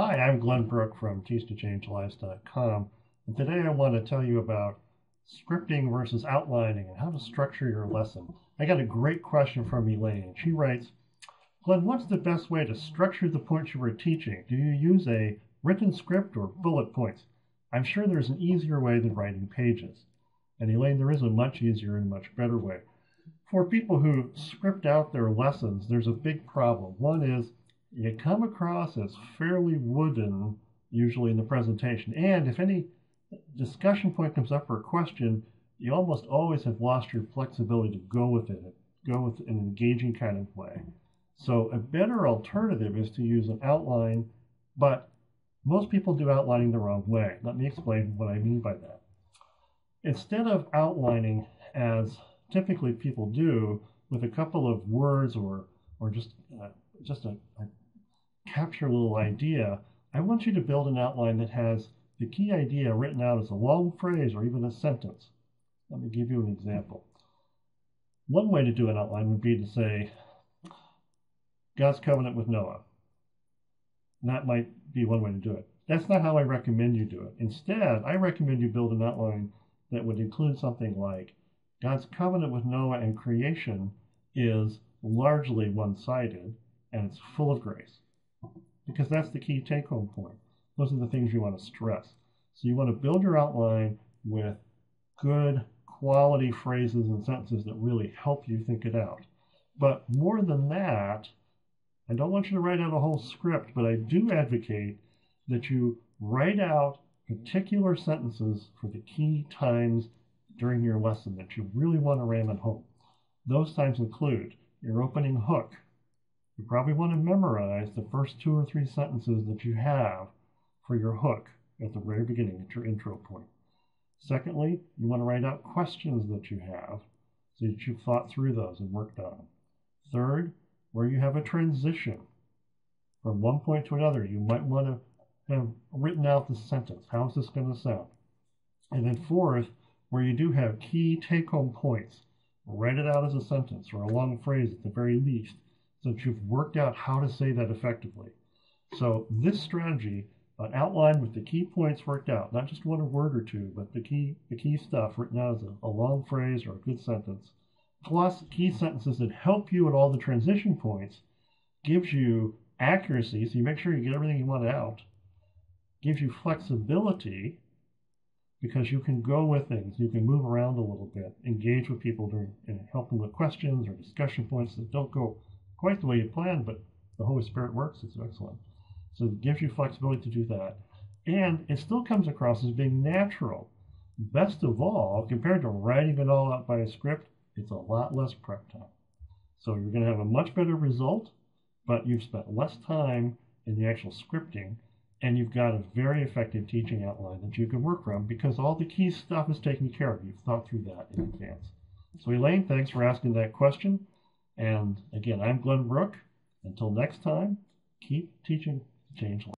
Hi, I'm Glenn Brook from teach2changelives.com, and today I want to tell you about scripting versus outlining and how to structure your lesson. I got a great question from Elaine. She writes, Glenn, what's the best way to structure the points you were teaching? Do you use a written script or bullet points? I'm sure there's an easier way than writing pages. And Elaine, there is a much easier and much better way. For people who script out their lessons, there's a big problem. One is you come across as fairly wooden, usually in the presentation. And if any discussion point comes up or a question, you almost always have lost your flexibility to go with it, go with an engaging kind of way. So a better alternative is to use an outline, but most people do outlining the wrong way. Let me explain what I mean by that. Instead of outlining as typically people do with a couple of words or just a capture little idea, I want you to build an outline that has the key idea written out as a long phrase or even a sentence. Let me give you an example. One way to do an outline would be to say, God's covenant with Noah. And that might be one way to do it. That's not how I recommend you do it. Instead, I recommend you build an outline that would include something like, God's covenant with Noah and creation is largely one-sided, and it's full of grace. Because that's the key take-home point. Those are the things you want to stress. So you want to build your outline with good quality phrases and sentences that really help you think it out. But more than that, I don't want you to write out a whole script, but I do advocate that you write out particular sentences for the key times during your lesson that you really want to ram it home. Those times include your opening hook. You probably want to memorize the first 2 or 3 sentences that you have for your hook at the very beginning, at your intro point. Secondly, you want to write out questions that you have so that you've thought through those and worked on them. Third, where you have a transition from one point to another, you might want to have written out the sentence. How's this going to sound? And then fourth, where you do have key take-home points, write it out as a sentence or a long phrase at the very least, so that you've worked out how to say that effectively. So this strategy, an outline with the key points worked out, not just one word or two, but the key stuff written out as a long phrase or a good sentence, plus key sentences that help you at all the transition points, gives you accuracy, so you make sure you get everything you want out, gives you flexibility, because you can go with things, you can move around a little bit, engage with people and help them with questions or discussion points that don't go quite the way you planned, but the Holy Spirit works. It's excellent. So it gives you flexibility to do that. And it still comes across as being natural. Best of all, compared to writing it all out by a script, it's a lot less prep time. So you're going to have a much better result, but you've spent less time in the actual scripting, and you've got a very effective teaching outline that you can work from because all the key stuff is taken care of. You've thought through that in advance. So Elaine, thanks for asking that question. And again, I'm Glenn Brook. Until next time, keep teaching to change lives.